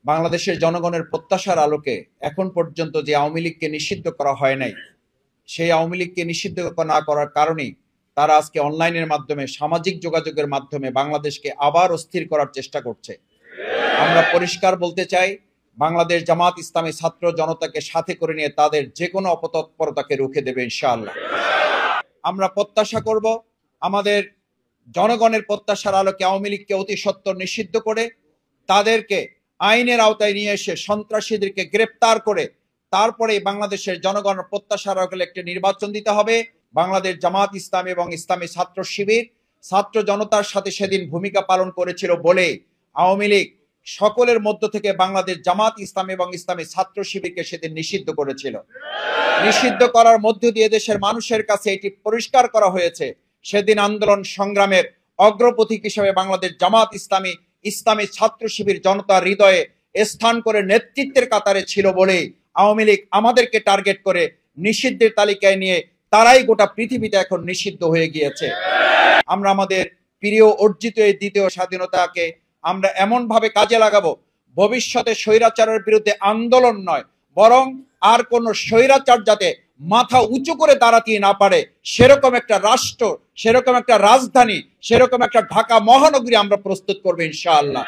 বাংলাদেশের জনগণের প্রত্যাশার আলোকে এখন পর্যন্ত যে আওয়ামী লীগকে নিষিদ্ধ করা হয় নাই, সেই আওয়ামী লীগকে নিষিদ্ধ না করার কারণেই তারা আজকে অনলাইনের মাধ্যমে, সামাজিক যোগাযোগের মাধ্যমে বাংলাদেশকে আবার অস্থির করার চেষ্টা করছে। আমরা পরিষ্কার বলতে চাই, বাংলাদেশ জামাত ইসলামী ছাত্র জনতাকে সাথে করে নিয়ে তাদের যে কোনো অপতৎপরতাকে রুখে দেবে ইনশাআল্লাহ। আমরা প্রত্যাশা করব আমাদের জনগণের প্রত্যাশার আলোকে আওয়ামী লীগকে অতি সত্বর নিষিদ্ধ করে তাদেরকে আইনের আওতায় নিয়ে এসে সন্ত্রাসীদেরকে গ্রেপ্তার করে তারপরে বাংলাদেশের জনগণের প্রত্যাশার আলোকে একটি নির্বাচন দিতে হবে। বাংলাদেশ জামাত ইসলামী এবং ইসলামী ছাত্র শিবির ছাত্র জনতার সাথে সেদিন ভূমিকা পালন করেছিল বলে আওয়ামী লীগ সকলের মধ্য থেকে বাংলাদেশ জামাত ইসলামী এবং ইসলামী ছাত্র শিবিরকে সেদিন নিষিদ্ধ করেছিল। নিষিদ্ধ করার মধ্য দিয়ে দেশের মানুষের কাছে এটি পরিষ্কার করা হয়েছে, সেদিন আন্দোলন সংগ্রামের অগ্রপথিক হিসেবে বাংলাদেশ জামাত ইসলামী ইসলামী ছাত্র শিবির জনতার হৃদয়ে স্থান করে নেতৃত্বের কাতারে ছিল বলে আওয়ামী লীগ আমাদেরকে টার্গেট করে নিষিদ্ধের তালিকায় নিয়ে তারাই গোটা পৃথিবীতে এখন নিষিদ্ধ হয়ে গিয়েছে। আমরা আমাদের প্রিয় অর্জিত এই দ্বিতীয় স্বাধীনতাকে আমরা এমন ভাবে কাজে লাগাবো, ভবিষ্যতে স্বৈরাচারের বিরুদ্ধে আন্দোলন নয়, বরং আর কোন স্বৈরাচার যাতে মাথা উঁচু করে দাঁড়াতে না পারে সেরকম একটা রাষ্ট্র, সেরকম একটা রাজধানী, সেরকম একটা ঢাকা মহানগরী আমরা প্রস্তুত করবো ইনশাআল্লাহ।